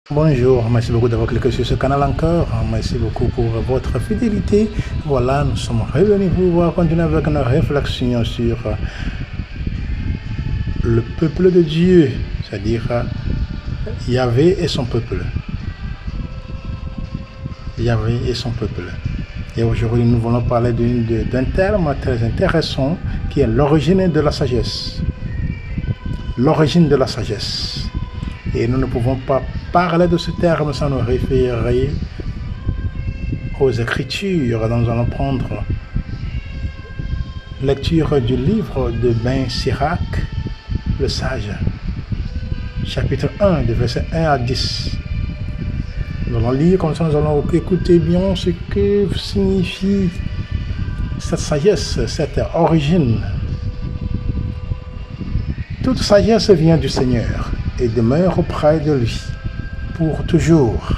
Bonjour, merci beaucoup d'avoir cliqué sur ce canal encore. Merci beaucoup pour votre fidélité. Voilà, nous sommes revenus pour pouvoir continuer avec nos réflexions sur le peuple de Dieu, c'est-à-dire Yahvé et son peuple. Yahvé et son peuple. Et aujourd'hui, nous voulons parler d'un terme très intéressant qui est l'origine de la sagesse. L'origine de la sagesse. Et nous ne pouvons pas parler de ce terme sans nous référer aux Écritures. Donc nous allons prendre lecture du livre de Ben Sirac, le sage, chapitre 1, de verset 1 à 10. Nous allons lire comme ça, nous allons écouter bien ce que signifie cette sagesse, cette origine. Toute sagesse vient du Seigneur et demeure auprès de lui pour toujours.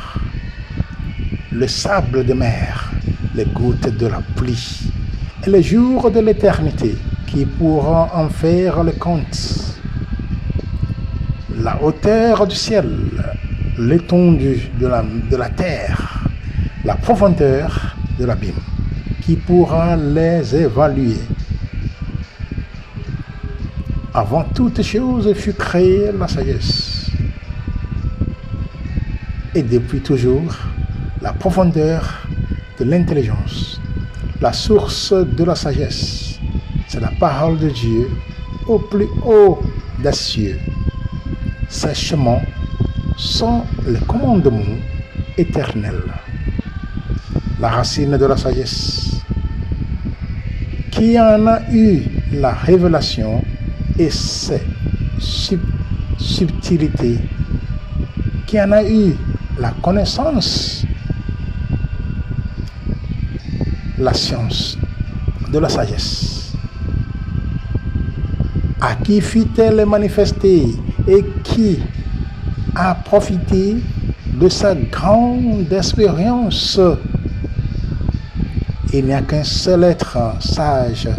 Le sable de mer, les gouttes de la pluie et les jours de l'éternité qui pourront en faire le compte. La hauteur du ciel, l'étendue de la terre, la profondeur de l'abîme qui pourra les évaluer. Avant toute chose fut créée la sagesse. Et depuis toujours, la profondeur de l'intelligence, la source de la sagesse, c'est la parole de Dieu au plus haut des cieux. Ses chemins sont les commandements éternels. La racine de la sagesse, qui en a eu la révélation et ses subtilités, qui en a eu la connaissance, la science de la sagesse, à qui fut-elle manifestée et qui a profité de sa grande expérience. Il n'y a qu'un seul être sage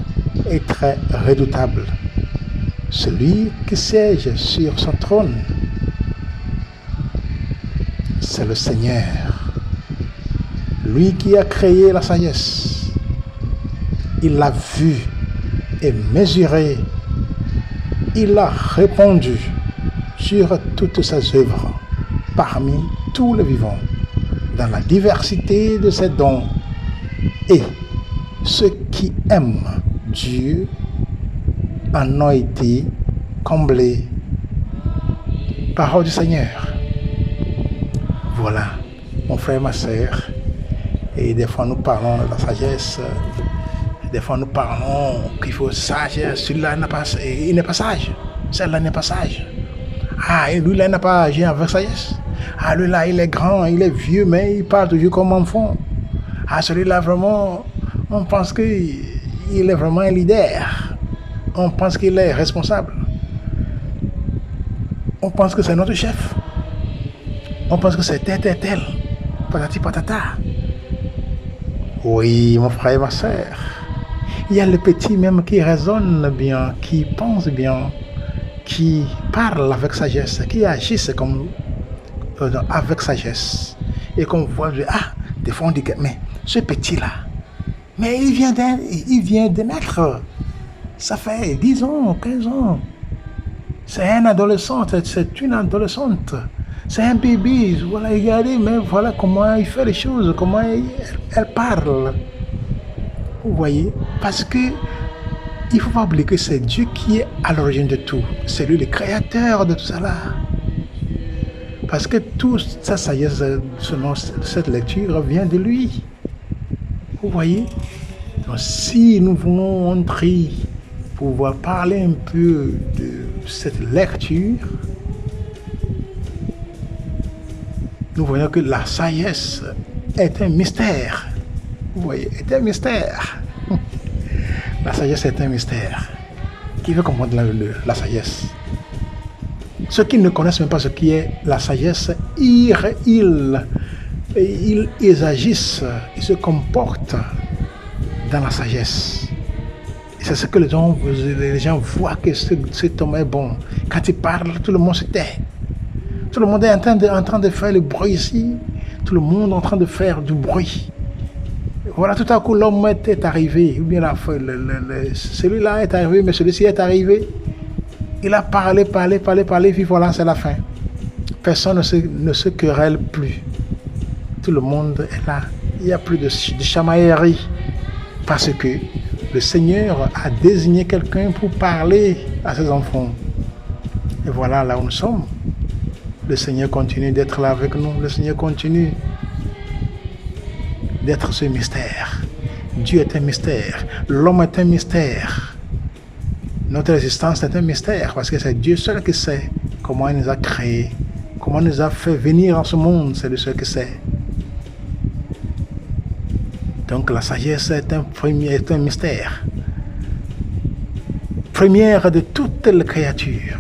et très redoutable, celui qui siège sur son trône. C'est le Seigneur, lui qui a créé la sagesse. Il l'a vue et mesurée. Il a répandu sur toutes ses œuvres, parmi tous les vivants, dans la diversité de ses dons. Et ceux qui aiment Dieu en ont été comblés. Parole du Seigneur. Voilà, mon frère, ma soeur. Et des fois nous parlons de la sagesse. Des fois nous parlons qu'il faut sage. Celui-là il n'est pas sage. Celle-là n'est pas sage. Ah, et lui-là n'a pas agi avec sagesse. Ah, lui-là, il est grand, il est vieux, mais il parle toujours comme enfant. Ah, celui-là, vraiment, on pense qu'il est vraiment un leader. On pense qu'il est responsable. On pense que c'est notre chef. On pense que c'est tel. Patati patata. Oui, mon frère et ma soeur. Il y a le petit même qui raisonne bien, qui pense bien, qui parle avec sagesse, qui agissent comme avec sagesse. Et qu'on voit, des fois on dit que, mais ce petit-là, mais il vient de naître. Ça fait 10 ans, 15 ans. C'est un adolescent, c'est une adolescente. C'est un bébé. Voilà, regardez, mais voilà comment il fait les choses, comment elle parle. Vous voyez? Parce que il ne faut pas oublier que c'est Dieu qui est à l'origine de tout. C'est lui le créateur de tout cela. Parce que toute sa sagesse, selon cette lecture, vient de lui. Vous voyez? Donc, si nous voulons entrer, pouvoir parler un peu de cette lecture, nous voyons que la sagesse est un mystère. Vous voyez, est un mystère. La sagesse est un mystère. Qui veut comprendre la sagesse? Ceux qui ne connaissent même pas ce qui est la sagesse, ils agissent, ils se comportent dans la sagesse. Et c'est ce que les gens voient que cet homme est bon. Quand il parle, tout le monde se tait. Tout le monde est en train de faire le bruit ici. Tout le monde est en train de faire du bruit. Voilà, tout à coup, l'homme est arrivé. Ou bien celui-là est arrivé, mais celui-ci est arrivé. Il a parlé, puis voilà, c'est la fin. Personne ne se querelle plus. Tout le monde est là. Il n'y a plus de chamaillerie. Parce que le Seigneur a désigné quelqu'un pour parler à ses enfants. Et voilà, là où nous sommes. Le Seigneur continue d'être là avec nous. Le Seigneur continue d'être ce mystère. Dieu est un mystère. L'homme est un mystère. Notre existence est un mystère parce que c'est Dieu seul qui sait comment il nous a créés, comment il nous a fait venir dans ce monde. C'est le seul qui sait. Donc la sagesse est un mystère. Première de toutes les créatures.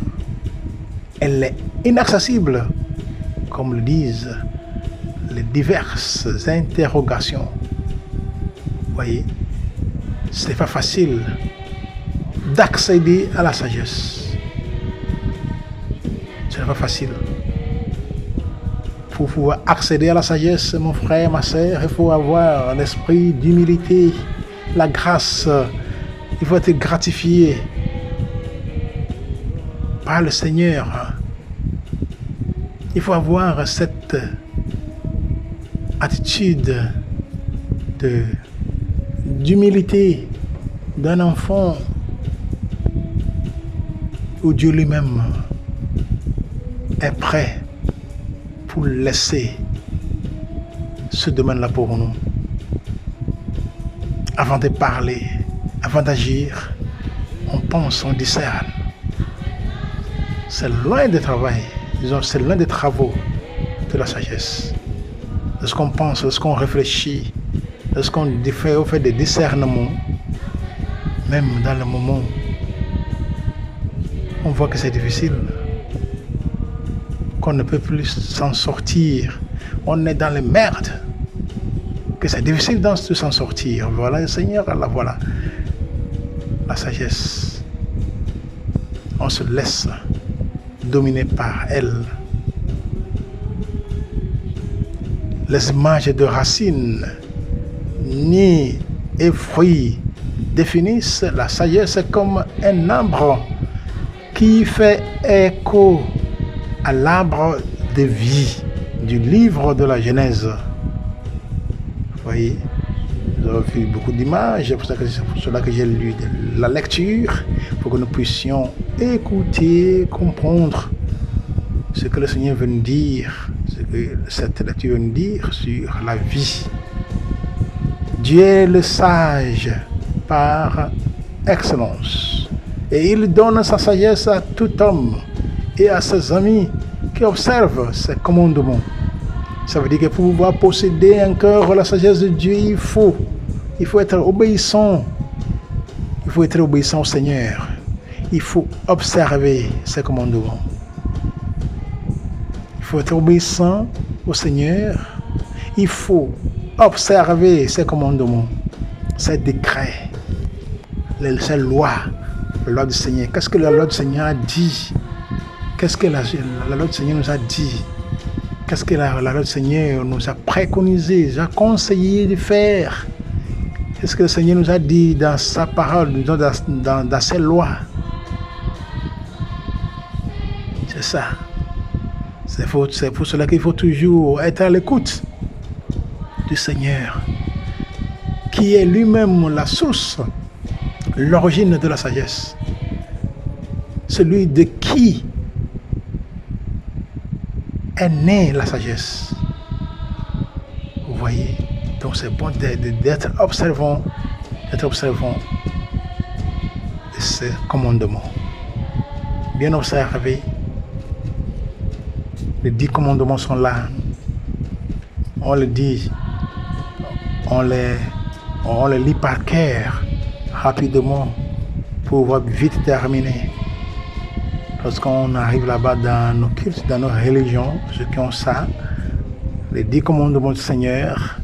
Elle est inaccessible, comme le disent les diverses interrogations. Vous voyez, c'est pas facile d'accéder à la sagesse. Ce n'est pas facile. Pour pouvoir accéder à la sagesse, mon frère, ma sœur, il faut avoir l'esprit d'humilité, la grâce. Il faut être gratifié par le Seigneur. Il faut avoir cette attitude d'humilité d'un enfant où Dieu lui-même est prêt pour laisser ce domaine-là pour nous. Avant de parler, avant d'agir, on pense, on discerne. C'est loin du travail, disons, c'est l'un des travaux de la sagesse. Lorsqu'on pense, lorsqu'on réfléchit, lorsqu'on fait des discernements, même dans le moment, on voit que c'est difficile, qu'on ne peut plus s'en sortir. On est dans les merdes, que c'est difficile de s'en sortir. Voilà le Seigneur, là, voilà la sagesse. On se laisse dominer par elle. Les images de racines, nids et fruits définissent la sagesse comme un arbre qui fait écho à l'arbre de vie du livre de la Genèse. Vous voyez, nous avons vu beaucoup d'images, c'est pour cela que j'ai lu la lecture, pour que nous puissions écouter, comprendre ce que le Seigneur veut nous dire, ce que cette lecture veut nous dire sur la vie. Dieu est le sage par excellence, et il donne sa sagesse à tout homme et à ses amis qui observent ses commandements. Ça veut dire que pour pouvoir posséder encore la sagesse de Dieu, il faut être obéissant. Il faut être obéissant au Seigneur. Il faut observer ses commandements. Il faut être obéissant au Seigneur. Il faut observer ses commandements, ses décrets, ses lois, la loi du Seigneur. Qu'est-ce que la loi du Seigneur a dit? Qu'est-ce que la loi du Seigneur nous a dit? Qu'est-ce que la loi du Seigneur nous a préconisé, nous a conseillé de faire? Qu'est-ce que le Seigneur nous a dit dans sa parole, dans ses lois? C'est ça. C'est pour cela qu'il faut toujours être à l'écoute du Seigneur, qui est lui-même la source l'origine de la sagesse. Celui de qui est née la sagesse. Vous voyez? Donc c'est bon d'être observant de ces commandements. Bien observer. Les 10 commandements sont là. On le dit, on les lit par cœur rapidement pour pouvoir vite terminer. Lorsqu'on arrive là-bas dans nos cultes, dans nos religions, ceux qui ont ça, les 10 commandements du Seigneur,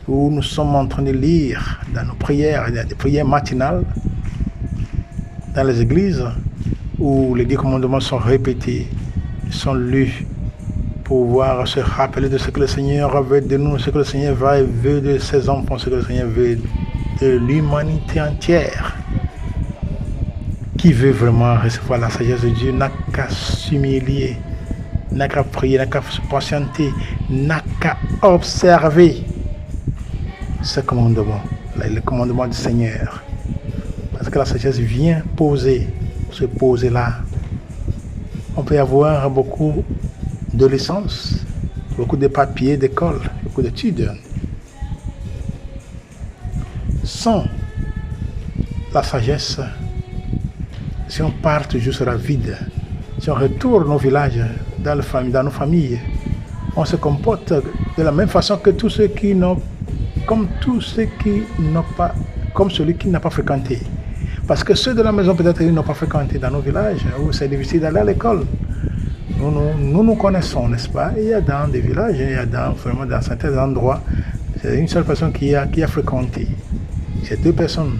où nous sommes en train de lire dans nos prières, il y a des prières matinales dans les églises, où les 10 commandements sont répétés, sont lus, pour pouvoir se rappeler de ce que le Seigneur veut de nous, ce que le Seigneur veut de ses enfants, ce que le Seigneur veut de l'humanité entière. Qui veut vraiment recevoir la sagesse de Dieu n'a qu'à s'humilier, n'a qu'à prier, n'a qu'à se patienter, n'a qu'à observer ce commandement, le commandement du Seigneur. Parce que la sagesse vient se poser là. On peut avoir beaucoup de licence, beaucoup de papiers d'école, beaucoup d'études. Sans la sagesse, si on part toujours sur la vide, si on retourne au village, dans nos familles, on se comporte de la même façon que tous ceux qui n'ont, comme celui qui n'a pas fréquenté. Parce que ceux de la maison peut-être ils n'ont pas fréquenté dans nos villages, où c'est difficile d'aller à l'école. Nous connaissons, n'est-ce pas? Il y a dans des villages, il y a vraiment dans certains endroits, c'est une seule personne qui a fréquenté. C'est 2 personnes,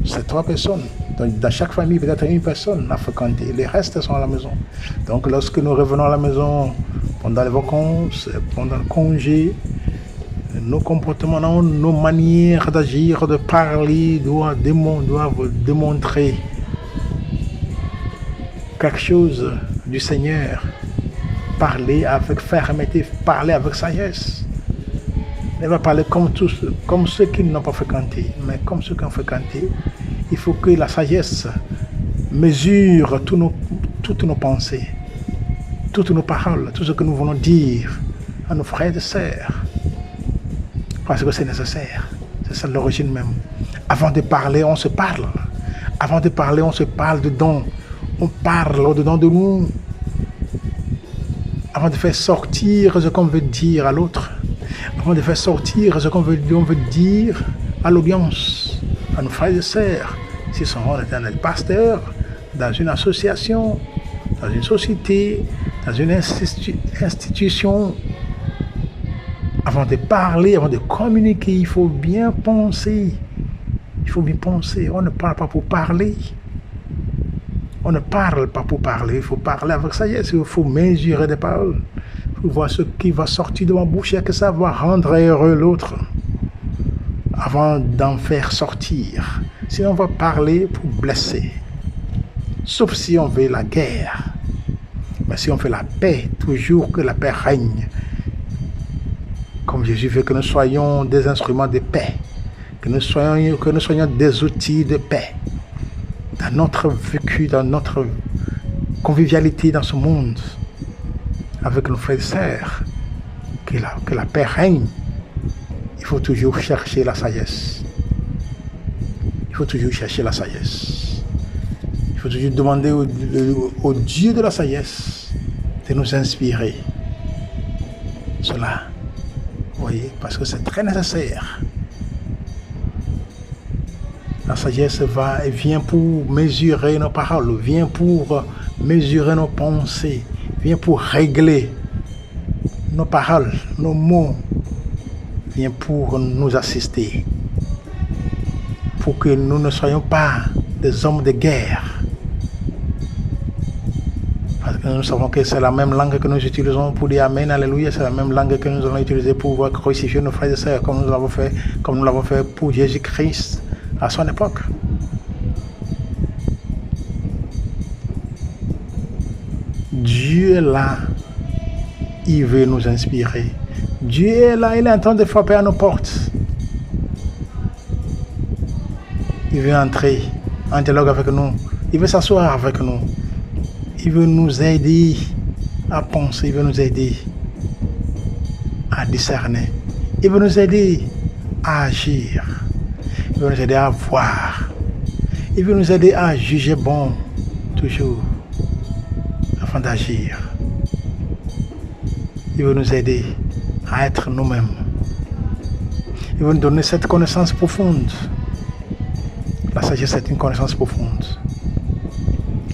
c'est 3 personnes. Donc, dans chaque famille, peut-être une personne a fréquenté. Les restes sont à la maison. Donc, lorsque nous revenons à la maison, pendant les vacances, pendant le congé, nos comportements, nos manières d'agir, de parler, doivent démontrer quelque chose du Seigneur. Parler avec fermeté, parler avec sagesse. Il va parler comme ceux qui n'ont pas fréquenté, mais comme ceux qui ont fréquenté. Il faut que la sagesse mesure toutes nos pensées, toutes nos paroles, tout ce que nous voulons dire à nos frères et sœurs. Parce que c'est nécessaire. C'est ça l'origine même. Avant de parler, on se parle. Avant de parler, on se parle dedans. On parle au-dedans de nous. Avant de faire sortir ce qu'on veut dire à l'autre. Avant de faire sortir ce qu'on veut dire à l'audience, à nos frères et sœurs. Si sont un pasteur, dans une association, dans une société, dans une institution, avant de parler, avant de communiquer, il faut bien penser. Il faut bien penser. On ne parle pas pour parler. On ne parle pas pour parler. Il faut parler avec sagesse. Il faut mesurer des paroles. Il faut voir ce qui va sortir de ma bouche et que ça va rendre heureux l'autre. Avant d'en faire sortir. Sinon, on va parler pour blesser. Sauf si on veut la guerre. Mais si on fait la paix, toujours que la paix règne. Comme Jésus veut que nous soyons des instruments de paix. Que nous soyons des outils de paix. Dans notre vécu, dans notre convivialité dans ce monde. Avec nos frères et sœurs. Que la paix règne. Il faut toujours chercher la sagesse. Il faut toujours chercher la sagesse. Il faut toujours demander au Dieu de la sagesse de nous inspirer. Cela, vous voyez, parce que c'est très nécessaire. La sagesse vient pour mesurer nos paroles, vient pour mesurer nos pensées, vient pour régler nos paroles, nos mots, vient pour nous assister. Pour que nous ne soyons pas des hommes de guerre. Parce que nous savons que c'est la même langue que nous utilisons pour dire Amen, Alléluia, c'est la même langue que nous allons utiliser pour pouvoir crucifier nos frères et sœurs, comme nous l'avons fait pour Jésus-Christ à son époque. Dieu est là, il veut nous inspirer. Dieu est là, il est en train de frapper à nos portes. Il veut entrer en dialogue avec nous. Il veut s'asseoir avec nous. Il veut nous aider à penser. Il veut nous aider à discerner. Il veut nous aider à agir. Il veut nous aider à voir. Il veut nous aider à juger bon, toujours, afin d'agir. Il veut nous aider à être nous-mêmes. Il veut nous donner cette connaissance profonde. La sagesse est une connaissance profonde.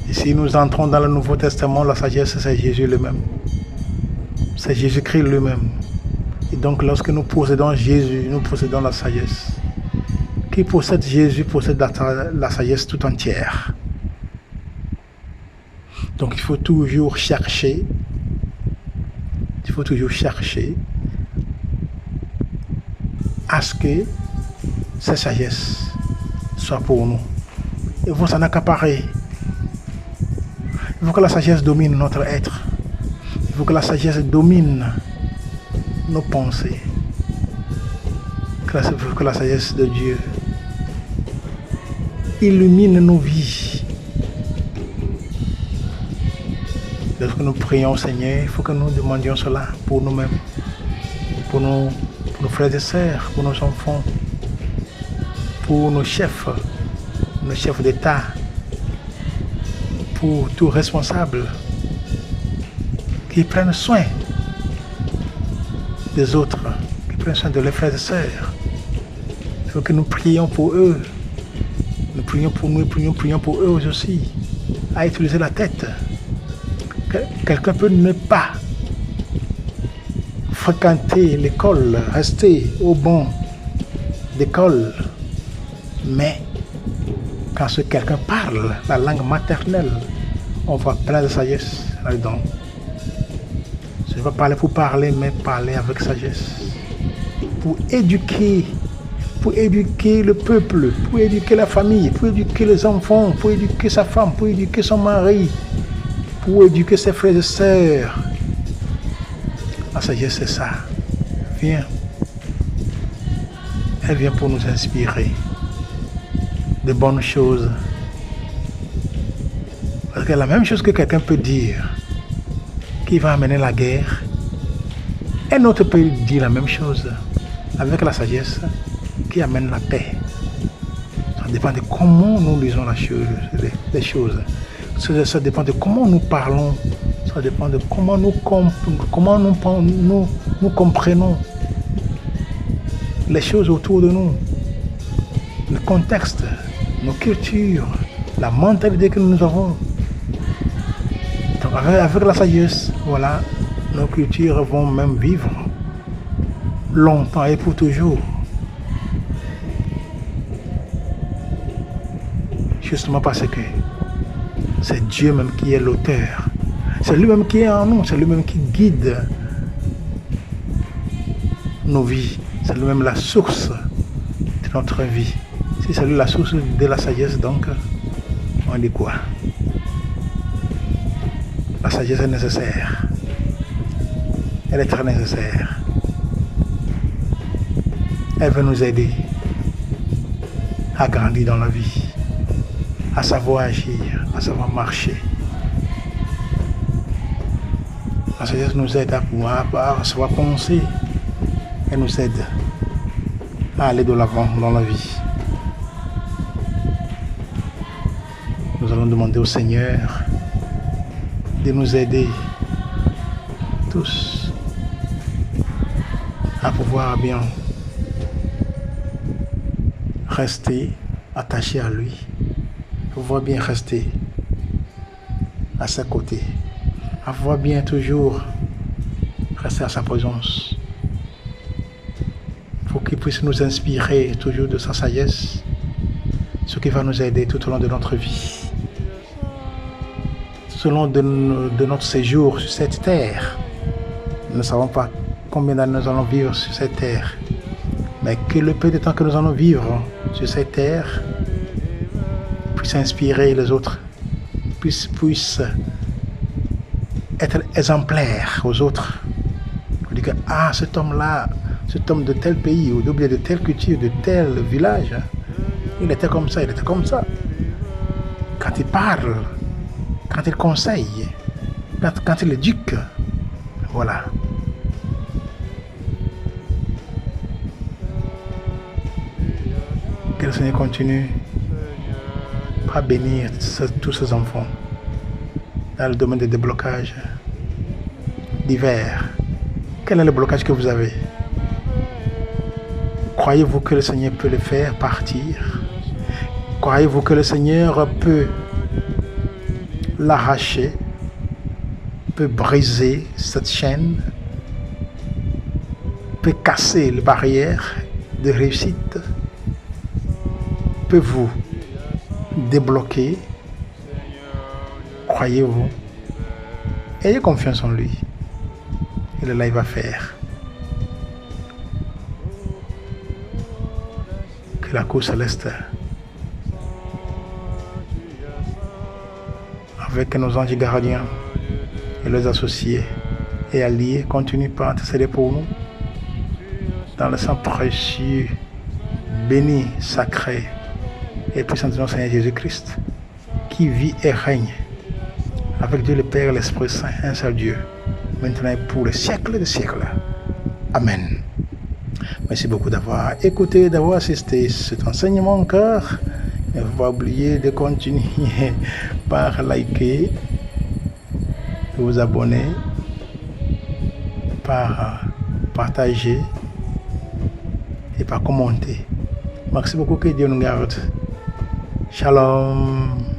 Et si nous entrons dans le Nouveau Testament, la sagesse, c'est Jésus lui-même. C'est Jésus-Christ lui-même. Et donc, lorsque nous possédons Jésus, nous possédons la sagesse. Qui possède Jésus possède la sagesse tout entière. Donc, il faut toujours chercher. Il faut toujours chercher à ce que cette sagesse soit pour nous. Il faut s'en accaparer. Il faut que la sagesse domine notre être. Il faut que la sagesse domine nos pensées. Il faut que la sagesse de Dieu illumine nos vies. Lorsque nous prions au Seigneur, il faut que nous demandions cela pour nous-mêmes, pour nos frères et sœurs, pour nos enfants, pour nos chefs d'État, pour tous responsables qui prennent soin des autres, qui prennent soin de leurs frères et sœurs. Il faut que nous prions pour eux. Nous prions pour nous et prions pour eux aussi, à utiliser la tête. Quelqu'un peut ne pas fréquenter l'école, rester au banc d'école, mais quand ce quelqu'un parle la langue maternelle, on voit plein de sagesse là-dedans. Je ne vais pas parler pour parler, mais parler avec sagesse. Pour éduquer le peuple, pour éduquer la famille, pour éduquer les enfants, pour éduquer sa femme, pour éduquer son mari, pour éduquer ses frères et sœurs. La sagesse, c'est ça. Elle vient pour nous inspirer de bonnes choses. Parce que la même chose que quelqu'un peut dire qui va amener la guerre, un autre peut dire la même chose avec la sagesse qui amène la paix. Ça dépend de comment nous lisons les choses. Ça dépend de comment nous parlons. Ça dépend de comment nous comprenons les choses autour de nous. Le contexte, nos cultures, la mentalité que nous avons. Donc avec la sagesse, voilà, nos cultures vont même vivre longtemps et pour toujours. Justement parce que c'est Dieu même qui est l'auteur. C'est lui-même qui est en nous, c'est lui-même qui guide nos vies. C'est lui-même la source de notre vie. Si c'est lui la source de la sagesse, donc on dit quoi? La sagesse est nécessaire. Elle est très nécessaire. Elle veut nous aider à grandir dans la vie, à savoir agir, à savoir marcher. La sagesse nous aide à savoir penser. Elle nous aide à aller de l'avant dans la vie. Nous allons demander au Seigneur de nous aider tous à pouvoir bien rester attachés à lui, pouvoir bien rester à ses côtés, à pouvoir bien toujours rester à sa présence, pour qu'il puisse nous inspirer toujours de sa sagesse, ce qui va nous aider tout au long de notre vie, tout au long de notre séjour sur cette terre. Nous ne savons pas combien d'années nous allons vivre sur cette terre, mais que le peu de temps que nous allons vivre sur cette terre puisse inspirer les autres, puisse être exemplaire aux autres. On dit que cet homme-là, cet homme de tel pays, ou de telle culture, de tel village, il était comme ça, il était comme ça. quand il parle, quand il conseille, quand il éduque. Voilà. Que le Seigneur continue à bénir tous ses enfants dans le domaine des déblocages divers. Quel est le blocage que vous avez? Croyez-vous que le Seigneur peut le faire partir? Croyez-vous que le Seigneur peut l'arracher, peut briser cette chaîne, peut casser les barrières de réussite, peut vous débloquer? Croyez-vous? Ayez confiance en lui. Et là, il va faire. Que la cour céleste, avec nos anges gardiens et leurs associés et alliés, continue par intercéder pour nous dans le sang précieux, béni, sacré et puissant de notre Seigneur Jésus-Christ, qui vit et règne avec Dieu le Père et l'Esprit Saint, un seul Dieu, maintenant et pour les siècles des siècles. Amen. Merci beaucoup d'avoir écouté, d'avoir assisté à cet enseignement encore. Ne faut pas oublier de continuer par liker, de vous abonner, par partager et par commenter. Merci beaucoup, que Dieu nous garde. Shalom.